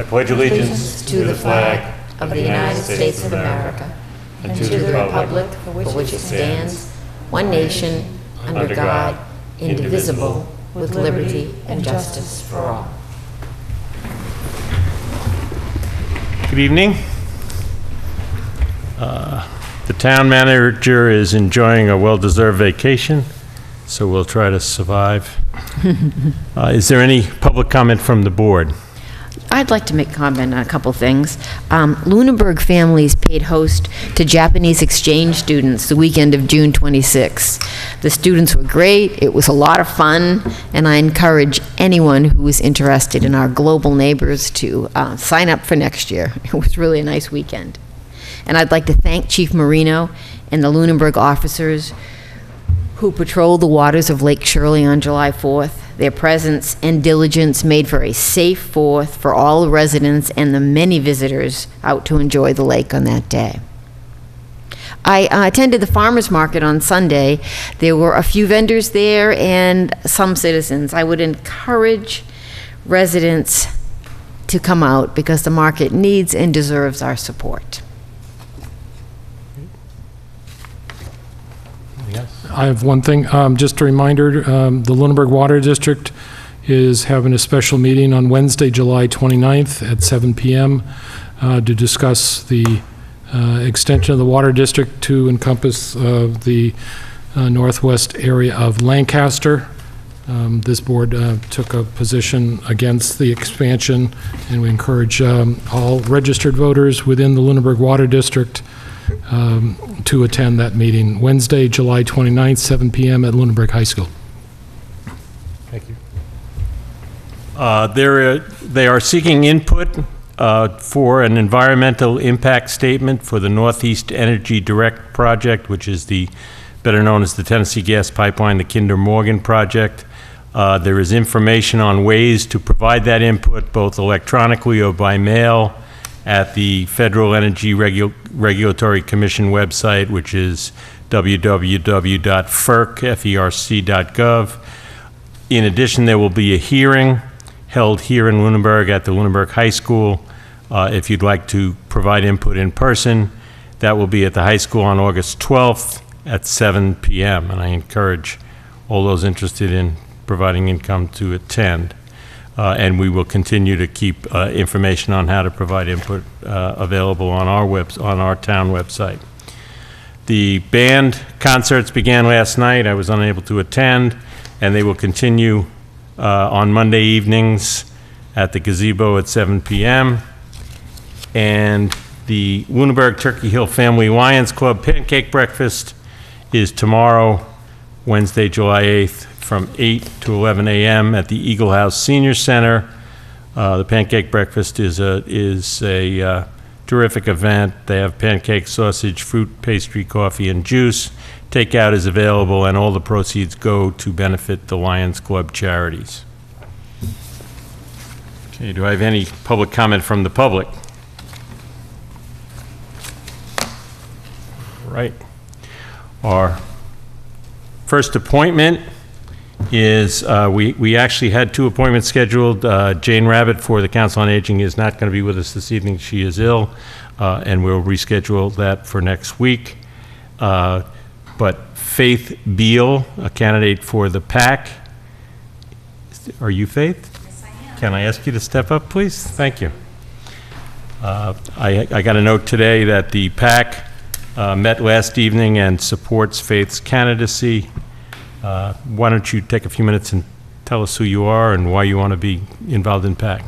I pledge allegiance to the flag of the United States of America and to the republic for which it stands, one nation, under God, indivisible, with liberty and justice for all. Good evening. The town manager is enjoying a well-deserved vacation, so we'll try to survive. Is there any public comment from the board? I'd like to make comment on a couple things. Lunenburg families paid host to Japanese exchange students the weekend of June 26. The students were great, it was a lot of fun, and I encourage anyone who is interested in our global neighbors to sign up for next year. It was really a nice weekend. And I'd like to thank Chief Marino and the Lunenburg officers who patrolled the waters of Lake Shirley on July 4th. Their presence and diligence made for a safe 4th for all the residents and the many visitors out to enjoy the lake on that day. I attended the farmers market on Sunday. There were a few vendors there and some citizens. I would encourage residents to come out because the market needs and deserves our support. I have one thing, just a reminder, the Lunenburg Water District is having a special meeting on Wednesday, July 29th at 7 p.m. To discuss the extension of the water district to encompass the northwest area of Lancaster. This board took a position against the expansion, and we encourage all registered voters within the Lunenburg Water District to attend that meeting Wednesday, July 29th, 7 p.m. at Lunenburg High School. Thank you. They are seeking input for an environmental impact statement for the Northeast Energy Direct project, which is the better known as the Tennessee Gas Pipeline, the Kinder Morgan project. There is information on ways to provide that input both electronically or by mail at the Federal Energy Regulatory Commission website, which is www.ferc.gov. In addition, there will be a hearing held here in Lunenburg at the Lunenburg High School. If you'd like to provide input in person, that will be at the high school on August 12th at 7 p.m. And I encourage all those interested in providing income to attend. And we will continue to keep information on how to provide input available on our town website. The band concerts began last night. I was unable to attend, and they will continue on Monday evenings at the gazebo at 7 p.m. And the Lunenburg Turkey Hill Family Lions Club Pancake Breakfast is tomorrow, Wednesday, July 8th, from 8 to 11 a.m. at the Eagle House Senior Center. The pancake breakfast is a terrific event. They have pancake, sausage, fruit, pastry, coffee, and juice. Takeout is available, and all the proceeds go to benefit the Lions Club charities. Okay, do I have any public comment from the public? All right. Our first appointment is we actually had two appointments scheduled. Jane Rabbit for the Council on Aging is not going to be with us this evening. She is ill, and we'll reschedule that for next week. But Faith Beal, a candidate for the PAC. Are you Faith? Yes, I am. Can I ask you to step up, please? Thank you. I got a note today that the PAC met last evening and supports Faith's candidacy. Why don't you take a few minutes and tell us who you are and why you want to be involved in PAC?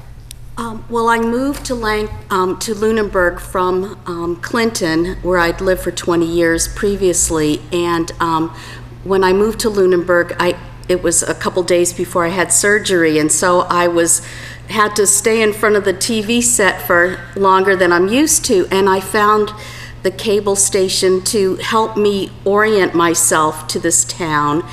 Well, I moved to Lunenburg from Clinton, where I'd lived for 20 years previously. And when I moved to Lunenburg, it was a couple days before I had surgery, and so I had to stay in front of the TV set for longer than I'm used to. And I found the cable station to help me orient myself to this town.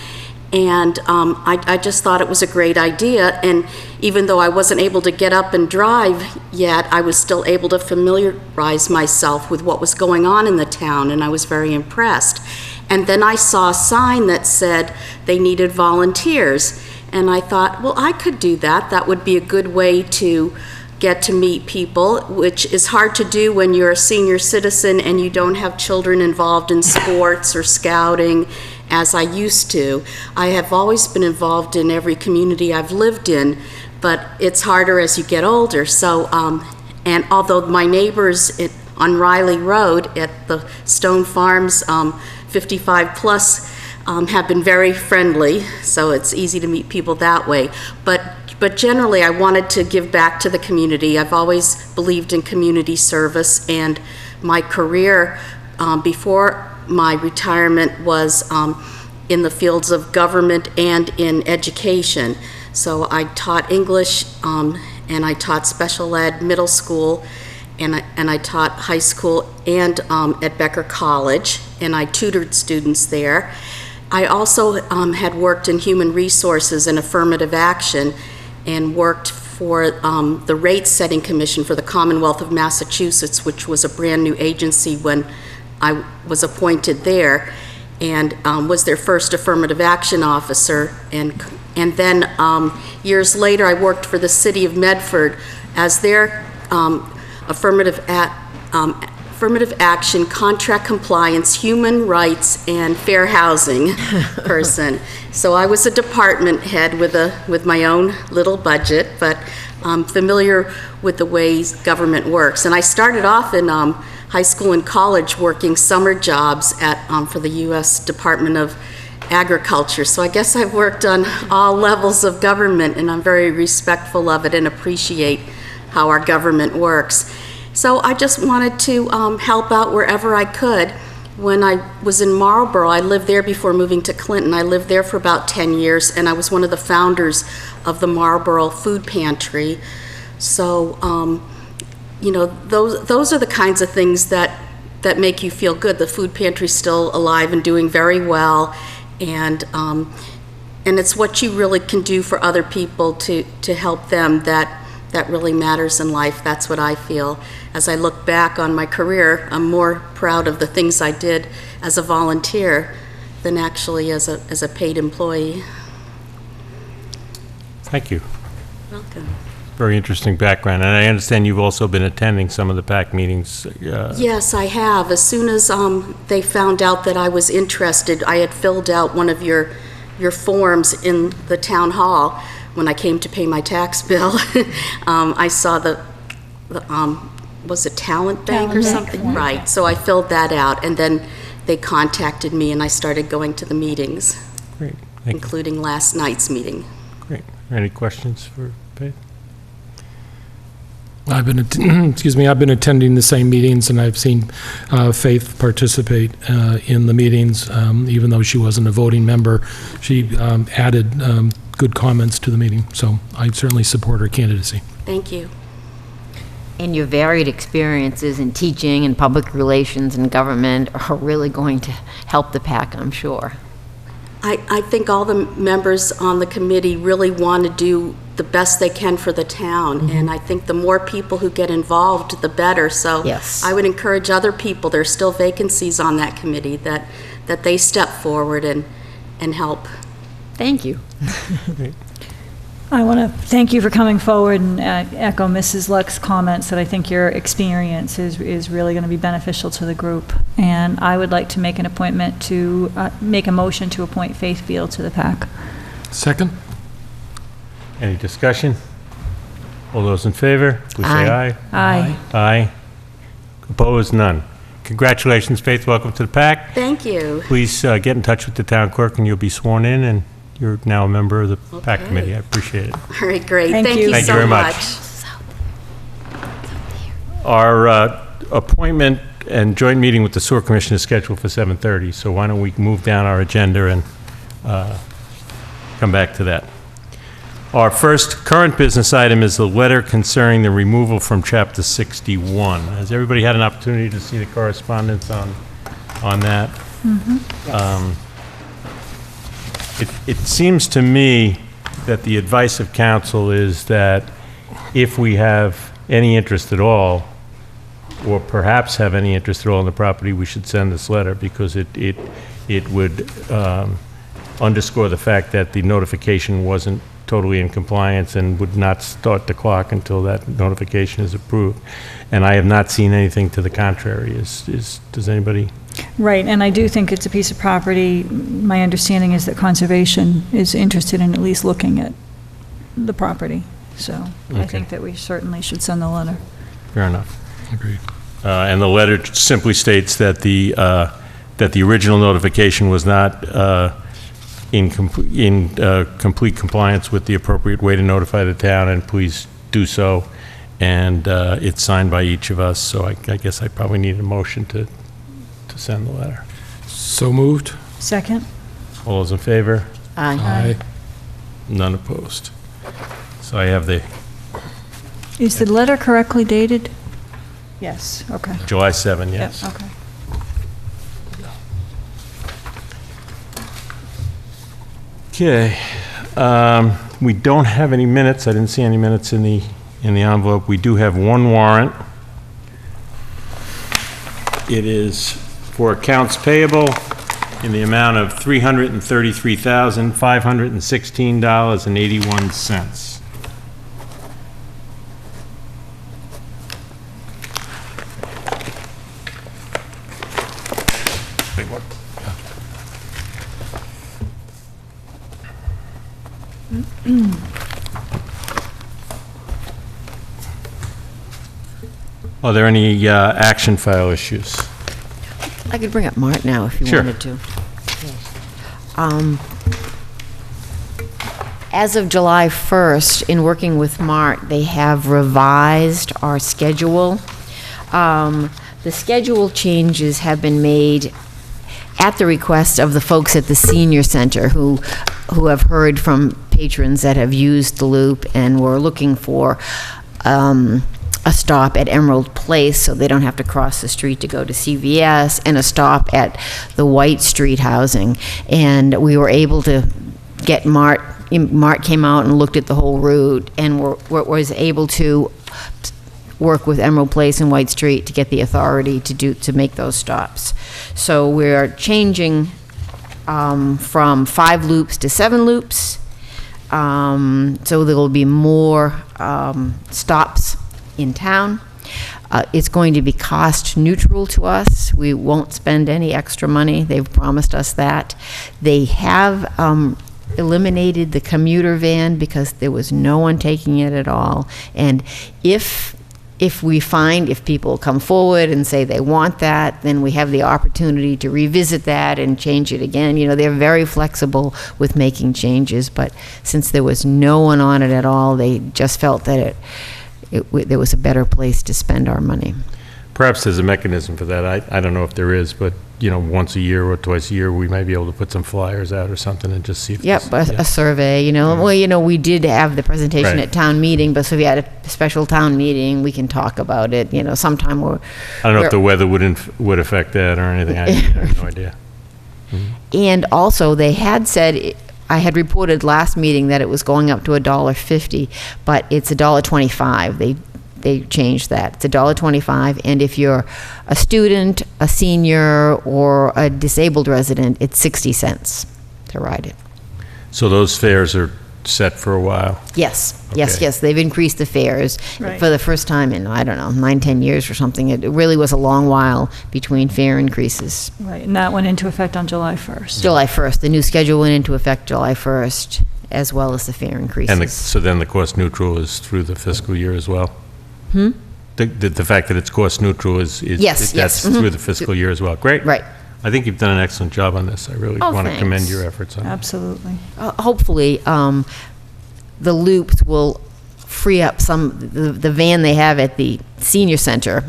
And I just thought it was a great idea. And even though I wasn't able to get up and drive yet, I was still able to familiarize myself with what was going on in the town, and I was very impressed. And then I saw a sign that said they needed volunteers. And I thought, well, I could do that. That would be a good way to get to meet people, which is hard to do when you're a senior citizen and you don't have children involved in sports or scouting as I used to. I have always been involved in every community I've lived in, but it's harder as you get older. So, and although my neighbors on Riley Road at the Stone Farms 55 plus have been very friendly, so it's easy to meet people that way. But generally, I wanted to give back to the community. I've always believed in community service, and my career before my retirement was in the fields of government and in education. So I taught English, and I taught special ed middle school, and I taught high school and at Becker College, and I tutored students there. I also had worked in human resources and affirmative action, and worked for the Rate Setting Commission for the Commonwealth of Massachusetts, which was a brand new agency when I was appointed there, and was their first affirmative action officer. And then years later, I worked for the city of Medford as their affirmative action, contract compliance, human rights, and fair housing person. So I was a department head with my own little budget, but I'm familiar with the ways government works. And I started off in high school and college working summer jobs for the U.S. Department of Agriculture. So I guess I've worked on all levels of government, and I'm very respectful of it and appreciate how our government works. So I just wanted to help out wherever I could. When I was in Marlboro, I lived there before moving to Clinton. I lived there for about 10 years, and I was one of the founders of the Marlboro Food Pantry. So, you know, those are the kinds of things that make you feel good. The food pantry's still alive and doing very well, and it's what you really can do for other people to help them that really matters in life. That's what I feel. As I look back on my career, I'm more proud of the things I did as a volunteer than actually as a paid employee. Thank you. Welcome. Very interesting background. And I understand you've also been attending some of the PAC meetings. Yes, I have. As soon as they found out that I was interested, I had filled out one of your forms in the town hall. When I came to pay my tax bill, I saw was it Talent Bank or something? Right, so I filled that out, and then they contacted me, and I started going to the meetings. Great, thank you. Including last night's meeting. Great. Any questions for Faith? I've been attending the same meetings, and I've seen Faith participate in the meetings. Even though she wasn't a voting member, she added good comments to the meeting. So I certainly support her candidacy. Thank you. And your varied experiences in teaching and public relations and government are really going to help the PAC, I'm sure. I think all the members on the committee really want to do the best they can for the town, and I think the more people who get involved, the better. So Yes. I would encourage other people, there's still vacancies on that committee, that they step forward and help. Thank you. I want to thank you for coming forward and echo Mrs. Luck's comments that I think your experience is really going to be beneficial to the group. And I would like to make an appointment to, make a motion to appoint Faith Field to the PAC. Second? Any discussion? All those in favor, please say aye. Aye. Aye. Opposed? None. Congratulations, Faith. Welcome to the PAC. Thank you. Please get in touch with the town clerk, and you'll be sworn in, and you're now a member of the PAC Okay. committee. I appreciate it. All right, great. Thank Thank you. you Thank you so very much. Our appointment and joint meeting with the sewer commission is scheduled for 7:30, so why don't we move down our agenda and come back to that. Our first current business item is the letter concerning the removal from Chapter 61. Has everybody had an opportunity to see the correspondence on that? It seems to me that the advice of council is that if we have any interest at all, or perhaps have any interest at all in the property, we should send this letter, because it would underscore the fact that the notification wasn't totally in compliance and would not start the clock until that notification is approved. And I have not seen anything to the contrary. Does anybody? Right, and I do think it's a piece of property. My understanding is that Conservation is interested in at least looking at the property. So I Okay. think that we certainly should send the letter. Fair enough. Agreed. And the letter simply states that the original notification was not in complete compliance with the appropriate way to notify the town, and please do so. And it's signed by each of us, so I guess I probably need a motion to send the letter. So moved? Second? All those in favor? Aye. None opposed. So I have the Is the letter correctly dated? Yes, okay. July 7, yes. Yep, okay. Okay. We don't have any minutes. I didn't see any minutes in the envelope. We do have one warrant. It is for accounts payable in the amount of $333,516.81. Wait, what? Are there any action file issues? I could bring up Mart now if you Sure. wanted to. As of July 1st, in working with Mart, they have revised our schedule. The schedule changes have been made at the request of the folks at the senior center who have heard from patrons that have used the loop and were looking for a stop at Emerald Place so they don't have to cross the street to go to CVS, and a stop at the White Street housing. And we were able to get Mart came out and looked at the whole route and was able to work with Emerald Place and White Street to get the authority to make those stops. So we're changing from 5 loops to 7 loops. So there will be more stops in town. It's going to be cost neutral to us. We won't spend any extra money. They've promised us that. They have eliminated the commuter van because there was no one taking it at all. And if people come forward and say they want that, then we have the opportunity to revisit that and change it again. You know, they're very flexible with making changes, but since there was no one on it at all, they just felt that there was a better place to spend our money. Perhaps there's a mechanism for that. I don't know if there is, but, you know, once a year or twice a year, we might be able to put some flyers out or something and just see if Yep, there's- a survey, you know. Well, you know, we did have the presentation Right. at town meeting, but so if you had a special town meeting, we can talk about it, you know, sometime I don't know if the weather would affect that or anything. I have no idea. And also, they had said, I had reported last meeting that it was going up to $1.50, but it's $1.25. They changed that. It's $1.25, and if you're a student, a senior, or a disabled resident, it's 60 cents to ride it. So those fares are set for a while? Yes, Okay. yes. They've increased the fares Right. for the first time in, I don't know, 9-10 years or something. It really was a long while between fare increases. Right, and that went into effect on July 1st. July 1st, the new schedule went into effect July 1st, as well as the fare increases. And so then the cost neutral is through the fiscal year as well? The fact that it's cost neutral is Yes, that's yes, mhm. through the fiscal year as well. Great. Right. I think you've done an excellent job on this. I really Oh, want to commend thanks. your efforts on it. Absolutely. Hopefully, the loops will free up the van they have at the senior center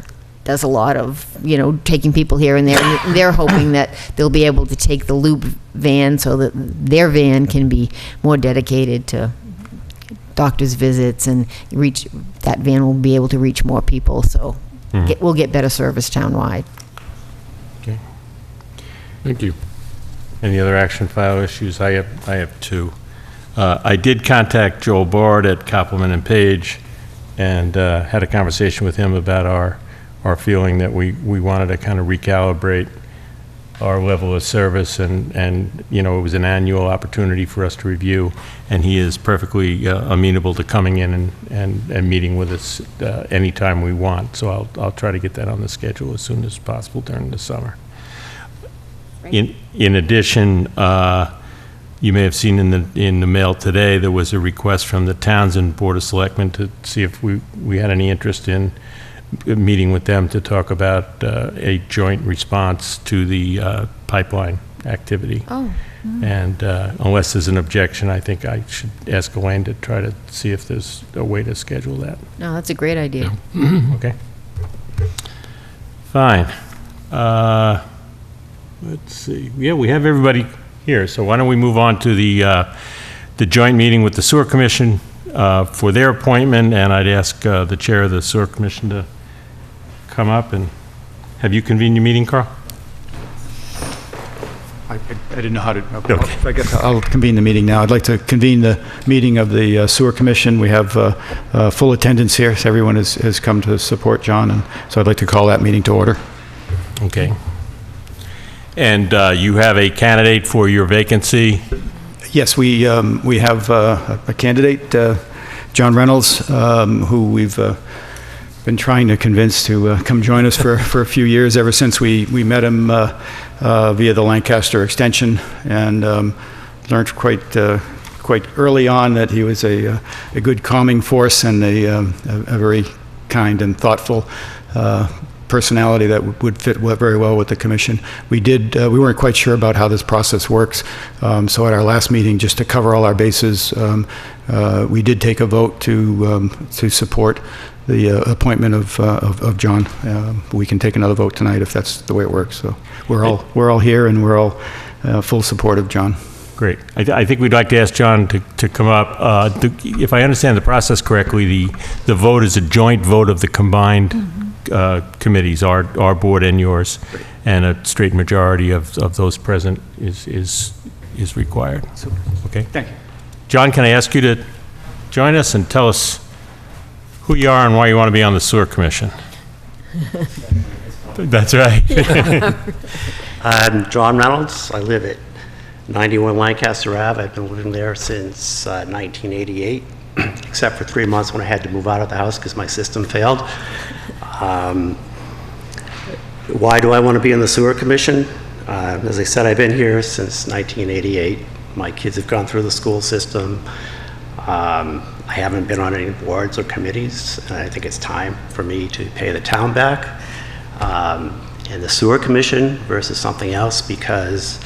does a lot of, you know, taking people here and there. And they're hoping that they'll be able to take the loop van so that their van can be more dedicated to doctor's visits and that van will be able to reach more people. So we'll get better service townwide. Okay. Thank you. Any other action file issues? I have 2. I did contact Joel Bard at Copeland and Page and had a conversation with him about our feeling that we wanted to kind of recalibrate our level of service, and you know, it was an annual opportunity for us to review, and he is perfectly amenable to coming in and meeting with us anytime we want. So I'll try to get that on the schedule as soon as possible during the summer. In addition, you may have seen in the mail today, there was a request from the Townsend Board of Selectmen to see if we had any interest in meeting with them to talk about a joint response to the pipeline activity. Oh. And unless there's an objection, I think I should ask Elaine to try to see if there's a way to schedule that. No, that's a great idea. Okay. Fine. Let's see. Yeah, we have everybody here, so why don't we move on to the joint meeting with the Sewer Commission for their appointment, and I'd ask the chair of the Sewer Commission to come up. And have you convened your meeting, Carl? I didn't know how to. Okay. I guess I'll convene the meeting now. I'd like to convene the meeting of the Sewer Commission. We have full attendance here, so everyone has come to support John, and so I'd like to call that meeting to order. Okay. And you have a candidate for your vacancy? Yes, we have a candidate, John Reynolds, who we've been trying to convince to come join us for a few years, ever since we met him via the Lancaster extension, and learned quite early on that he was a good calming force and a very kind and thoughtful personality that would fit very well with the commission. We weren't quite sure about how this process works, so at our last meeting, just to cover all our bases, we did take a vote to support the appointment of John. We can take another vote tonight if that's the way it works. So we're all here, and we're all full support of John. Great. I think we'd like to ask John to come up. If I understand the process correctly, the vote is a joint vote of the combined committees, our board and yours, and a straight majority of those present is required. Okay. Thank you. John, can I ask you to join us and tell us who you are and why you want to be on the Sewer Commission? That's right. I'm John Reynolds. I live at 91 Lancaster Ave. I've been living there since 1988, except for 3 months when I had to move out of the house because my system failed. Why do I want to be in the Sewer Commission? As I said, I've been here since 1988. My kids have gone through the school system. I haven't been on any boards or committees, and I think it's time for me to pay the town back. And the Sewer Commission versus something else, because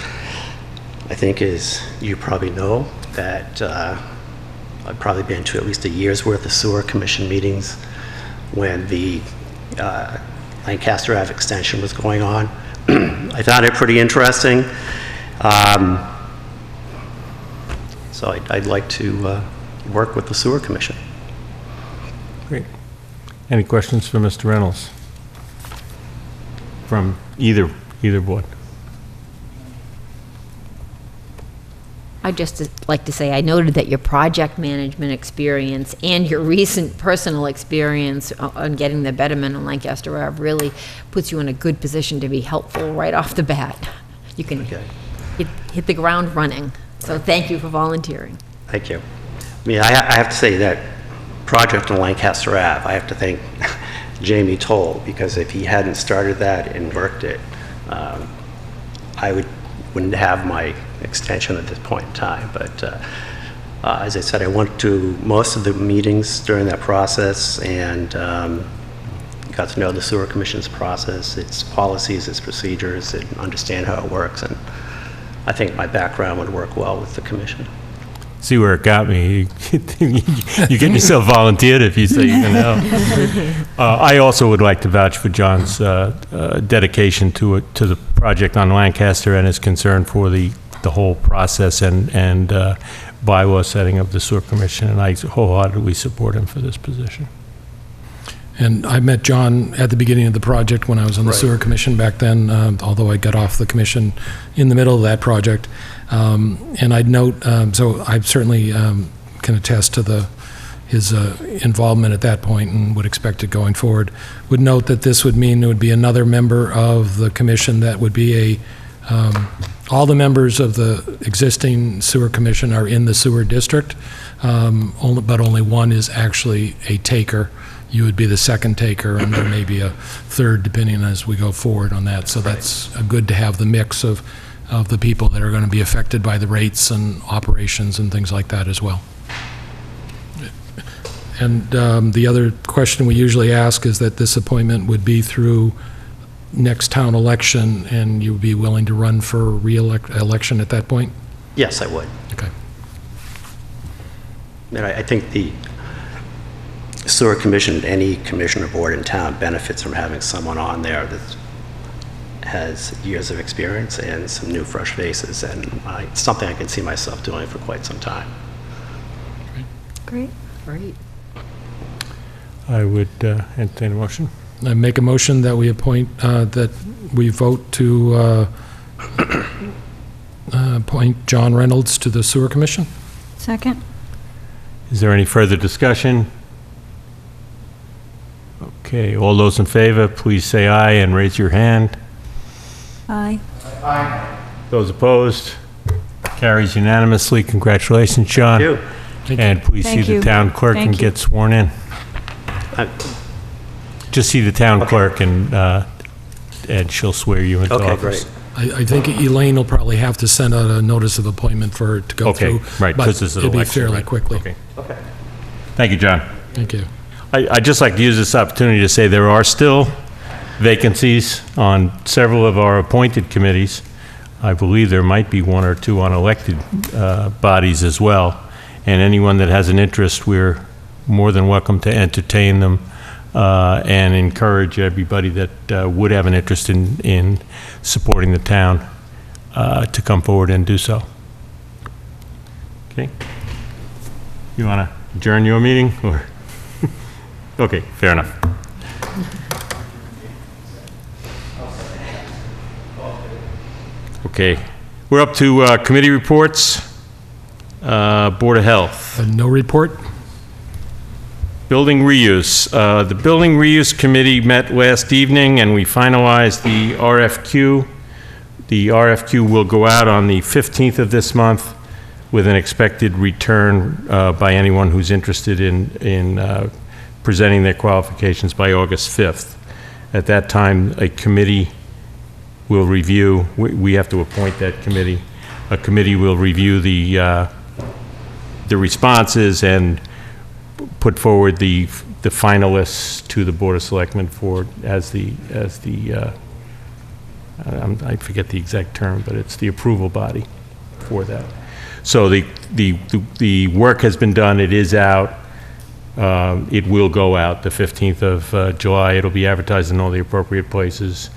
I think, as you probably know, that I've probably been to at least a year's worth of Sewer Commission meetings when the Lancaster Ave extension was going on. I found it pretty interesting. So I'd like to work with the Sewer Commission. Great. Any questions for Mr. Reynolds? From either board? I'd just like to say, I noted that your project management experience and your recent personal experience on getting the betterment on Lancaster Ave really puts you in a good position to be helpful right off the bat. You can hit the ground running. So thank you for volunteering. Thank you. I mean, I have to say that project on Lancaster Ave, I have to thank Jamie Toll, because if he hadn't started that and worked it, I wouldn't have my extension at this point in time. But as I said, I went to most of the meetings during that process, and got to know the Sewer Commission's process, its policies, its procedures, and understand how it works. And I think my background would work well with the commission. See where it got me. You get yourself volunteered if you say you can help. I also would like to vouch for John's dedication to the project on Lancaster and his concern for the whole process and bylaw setting of the Sewer Commission, and I wholeheartedly support him for this position. And I met John at the beginning of the project when I was on the Sewer Commission back then, although I got off the commission in the middle of that project. And I'd note, so I certainly can attest to his involvement at that point and would expect it going forward. Would note that this would mean there would be another member of the commission that would be All the members of the existing sewer commission are in the sewer district, but only one is actually a taker. You would be the second taker, and there may be a third, depending as we go forward on that. So that's good to have the mix of the people that are going to be affected by the rates and operations and things like that as well. And the other question we usually ask is that this appointment would be through next town election, and you would be willing to run for re-election at that point? Yes, I would. Okay. And I think the sewer commission, any commission or board in town benefits from having someone on there that has years of experience and some new, fresh faces, and it's something I can see myself doing for quite some time. Great. Great. I would entertain a motion. I make a motion that we appoint, that we vote to appoint John Reynolds to the Sewer Commission. Second? Is there any further discussion? Okay, all those in favor, please say aye and raise your hand. Aye. Those opposed? Carries unanimously. Congratulations, John. Thank you. And please see Thank the you. town clerk Thank and you. get sworn in. Just see the town clerk and she'll swear you into Okay, office. great. I think Elaine will probably have to send out a notice of appointment for her to go Okay, through. right, but because it's an it'll be election. fairly right. quickly. Okay. Thank you, John. Thank you. I'd just like to use this opportunity to say there are still vacancies on several of our appointed committees. I believe there might be one or two on elected bodies as well. And anyone that has an interest, we're more than welcome to entertain them and encourage everybody that would have an interest in supporting the town to come forward and do so. Okay? You want to adjourn your meeting, or? Okay, fair enough. Okay, we're up to committee reports. Board of Health. No report? Building reuse. The Building Reuse Committee met last evening, and we finalized the RFQ. The RFQ will go out on the 15th of this month with an expected return by anyone who's interested in presenting their qualifications by August 5th. At that time, a committee will review, we have to appoint that committee. A committee will review the responses and put forward the finalists to the Board of Selectmen for, I forget the exact term, but it's the approval body for that. So the work has been done, it is out. It will go out the 15th of July. It'll be advertised in all the appropriate places.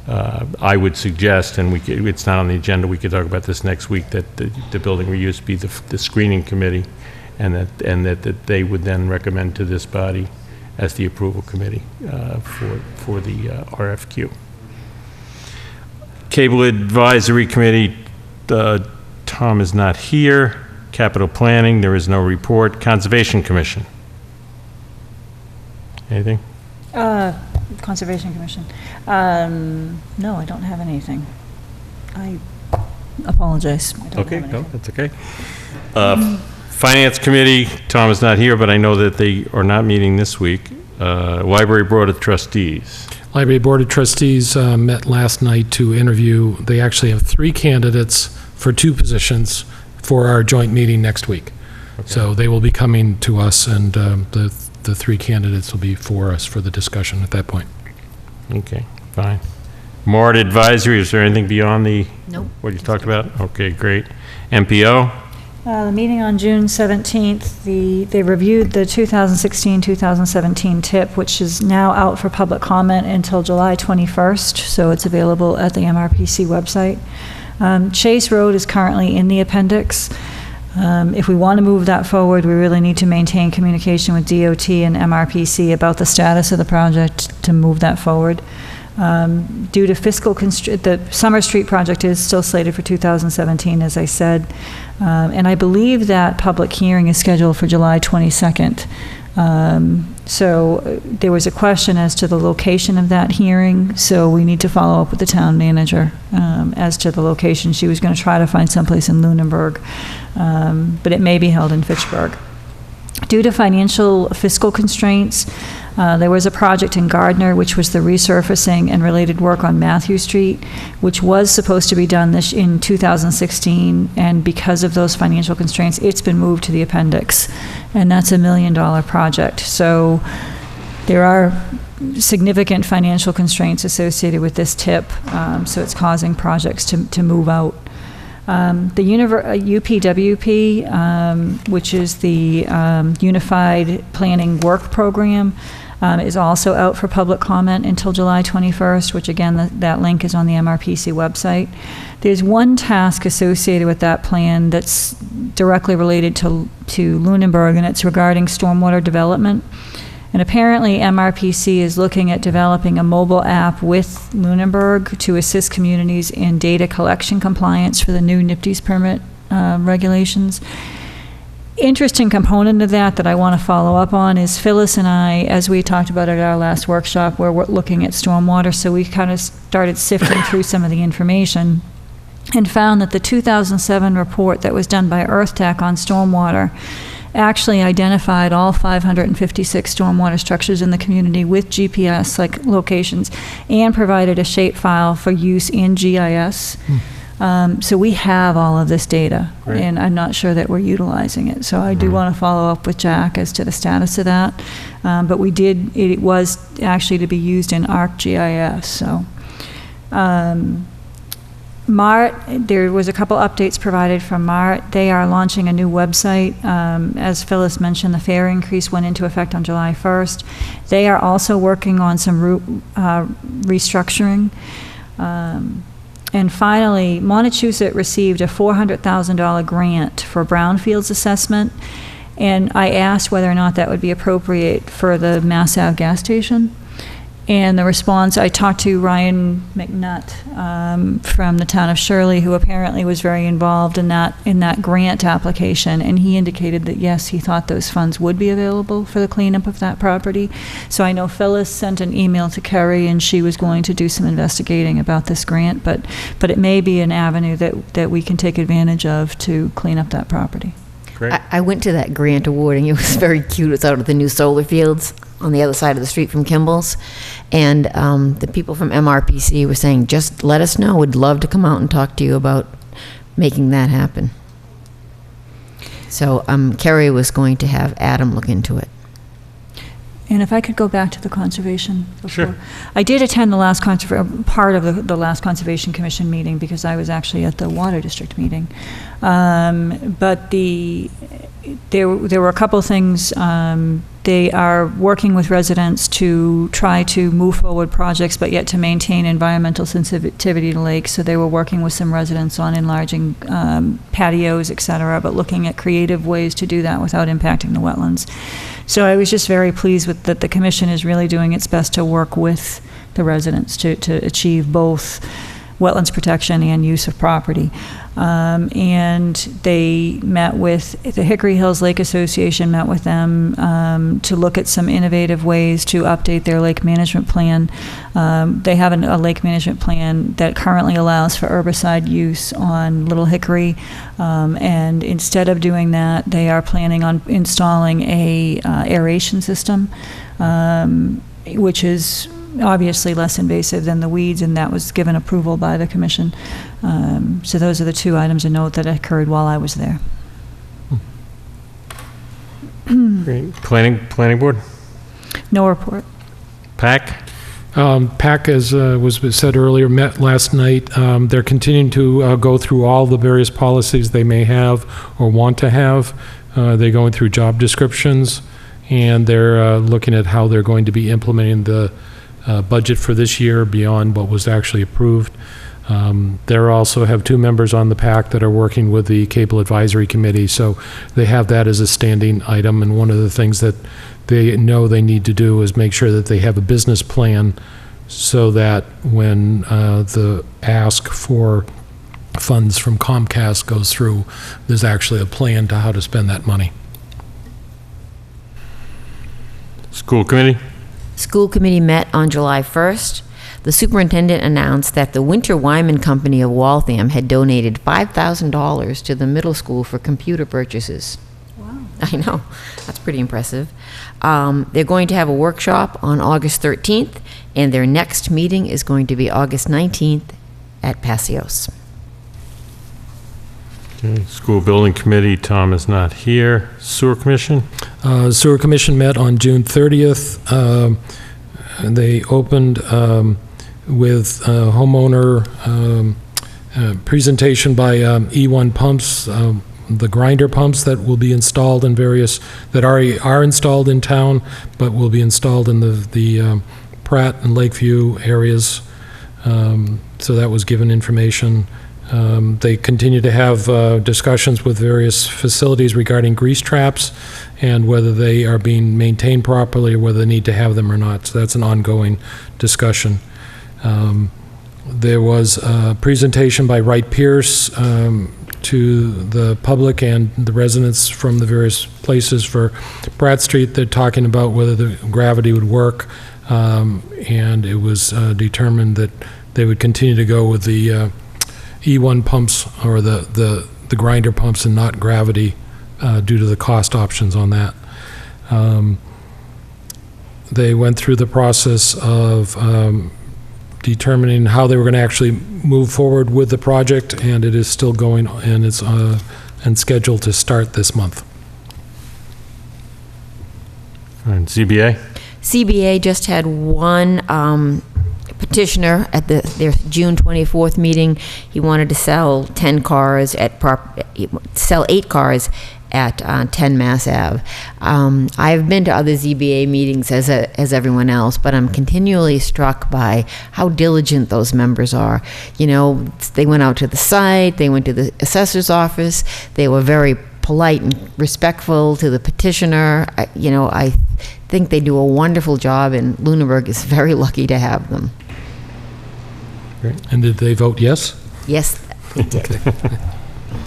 I would suggest, and it's not on the agenda, we could talk about this next week, that the building reuse be the screening committee, and that they would then recommend to this body as the approval committee for the RFQ. Cable Advisory Committee, Tom is not here. Capital Planning, there is no report. Conservation Commission. Anything? Conservation Commission. No, I don't have anything. I apologize. I don't Okay, have no, anything. that's okay. Finance Committee, Tom is not here, but I know that they are not meeting this week. Library Board of Trustees. Library Board of Trustees met last night to interview. They actually have 3 candidates for 2 positions for our joint meeting next week. So they will be coming to us, and the 3 candidates will be for us for the discussion at that point. Okay, fine. MART Advisory, is there anything beyond Nope. what you talked about? Okay, great. MPO? The meeting on June 17th, they reviewed the 2016-2017 TIP, which is now out for public comment until July 21st, so it's available at the MRPC website. Chase Road is currently in the appendix. If we want to move that forward, we really need to maintain communication with DOT and MRPC about the status of the project to move that forward. Due to fiscal the Summer Street project is still slated for 2017, as I said, and I believe that public hearing is scheduled for July 22nd. So there was a question as to the location of that hearing, so we need to follow up with the town manager as to the location. She was going to try to find someplace in Lunenburg, but it may be held in Fitchburg. Due to financial fiscal constraints, there was a project in Gardner, which was the resurfacing and related work on Matthew Street, which was supposed to be done in 2016, and because of those financial constraints, it's been moved to the appendix, and that's $1 million project. So there are significant financial constraints associated with this tip, so it's causing projects to move out. The UPWP, which is the Unified Planning Work Program, is also out for public comment until July 21st, which again, that link is on the MRPC website. There's one task associated with that plan that's directly related to Lunenburg, and it's regarding stormwater development. And apparently MRPC is looking at developing a mobile app with Lunenburg to assist communities in data collection compliance for the new NIPD's permit regulations. Interesting component of that I want to follow up on is Phyllis and I, as we talked about at our last workshop, where we're looking at stormwater, so we kind of started sifting through some of the information and found that the 2007 report that was done by EarthTech on stormwater actually identified all 556 stormwater structures in the community with GPS locations and provided a shapefile for use in GIS. So we have all of this data, Great. and I'm not sure that we're utilizing it. So I do want to follow up with Jack as to the status of that. But it was actually to be used in ArcGIS. So MART, there was a couple updates provided from MART. They are launching a new website. As Phyllis mentioned, the fare increase went into effect on July 1st. They are also working on some route restructuring. And finally, Montechusett received a $400,000 grant for brownfields assessment, and I asked whether or not that would be appropriate for the Mass Ave gas station. And the response, I talked to Ryan McNutt from the town of Shirley, who apparently was very involved in that grant application, and he indicated that yes, he thought those funds would be available for the cleanup of that property. So I know Phyllis sent an email to Kerry, and she was going to do some investigating about this grant, but it may be an avenue that we can take advantage of to clean up that property. Great. I went to that grant awarding. It was very cute. It was out at the new solar fields on the other side of the street from Kimball's. And the people from MRPC were saying, just let us know. We'd love to come out and talk to you about making that happen. So Kerry was going to have Adam look into it. And if I could go back to the conservation before. Sure. I did attend the last part of the last Conservation Commission meeting because I was actually at the Water District meeting. But there were a couple of things. They are working with residents to try to move forward projects, but yet to maintain environmental sensitivity to lakes. So they were working with some residents on enlarging patios, et cetera, but looking at creative ways to do that without impacting the wetlands. So I was just very pleased with that the commission is really doing its best to work with the residents to achieve both wetlands protection and use of property. And they met with, the Hickory Hills Lake Association met with them to look at some innovative ways to update their lake management plan. They have a lake management plan that currently allows for herbicide use on Little Hickory, and instead of doing that, they are planning on installing a aeration system, which is obviously less invasive than the weeds, and that was given approval by the commission. So those are the two items of note that occurred while I was there. Great. Planning board? No report. PAC? PAC, as was said earlier, met last night. They're continuing to go through all the various policies they may have or want to have. They're going through job descriptions, and they're looking at how they're going to be implementing the budget for this year beyond what was actually approved. They also have two members on the PAC that are working with the Cable Advisory Committee, so they have that as a standing item, and one of the things that they know they need to do is make sure that they have a business plan so that when the ask for funds from Comcast goes through, there's actually a plan to how to spend that money. School committee? School committee met on July 1st. The superintendent announced that the Winter Wyman Company of Waltham had donated $5,000 to the middle school for computer purchases. Wow. I know, that's pretty impressive. They're going to have a workshop on August 13th, and their next meeting is going to be August 19th at Passios. Okay. School building committee, Tom is not here. Sewer commission? Sewer Commission met on June 30th. They opened with a homeowner presentation by E1 Pumps, the grinder pumps that will be installed in various, that already are installed in town, but will be installed in the Pratt and Lakeview areas. So that was given information. They continue to have discussions with various facilities regarding grease traps and whether they are being maintained properly or whether they need to have them or not. So that's an ongoing discussion. There was a presentation by Wright Pierce to the public and the residents from the various places for Pratt Street. They're talking about whether the gravity would work, and it was determined that they would continue to go with the E1 pumps or the grinder pumps and not gravity due to the cost options on that. They went through the process of determining how they were going to actually move forward with the project, and it is still going, and it's and scheduled to start this month. And ZBA? CBA just had one petitioner at their June 24th meeting. He wanted to sell 10 cars sell 8 cars at 10 Mass Ave. I've been to other ZBA meetings as everyone else, but I'm continually struck by how diligent those members are. You know, they went out to the site, they went to the assessor's office, they were very polite and respectful to the petitioner. I think they do a wonderful job, and Lunenburg is very lucky to have them. And did they vote yes? Yes, they did.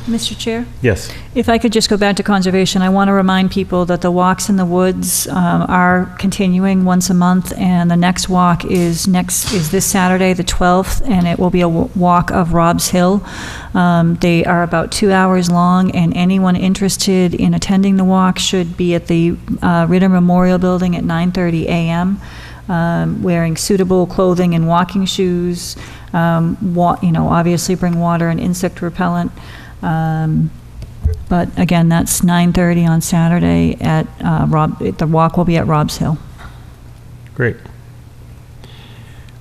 Mr. Chair? Yes. If I could just go back to conservation, I want to remind people that the walks in the woods are continuing once a month, and the next walk is this Saturday, the 12th, and it will be a walk of Rob's Hill. They are about 2 hours long, and anyone interested in attending the walk should be at the Ritter Memorial Building at 9:30 a.m., wearing suitable clothing and walking shoes. Obviously bring water and insect repellent. But again, that's 9:30 on Saturday at the walk will be at Rob's Hill. Great.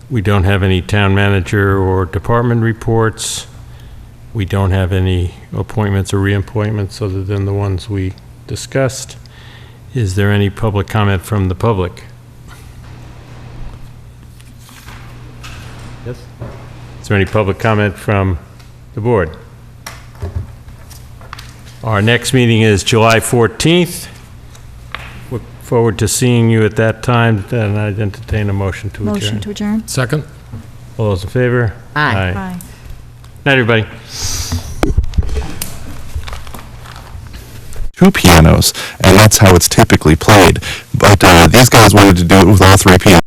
We don't have any town manager or department reports. We don't have any appointments or reappointments other than the ones we discussed. Is there any public comment from the public? Yes? Is there any public comment from the board? Our next meeting is July 14th. Look forward to seeing you at that time, and I'd entertain a motion to adjourn. Motion to adjourn. Second? All those in favor? Aye. Aye. Night, everybody. 2 pianos, and that's how it's typically played. But these guys wanted to do it with all 3 pianos.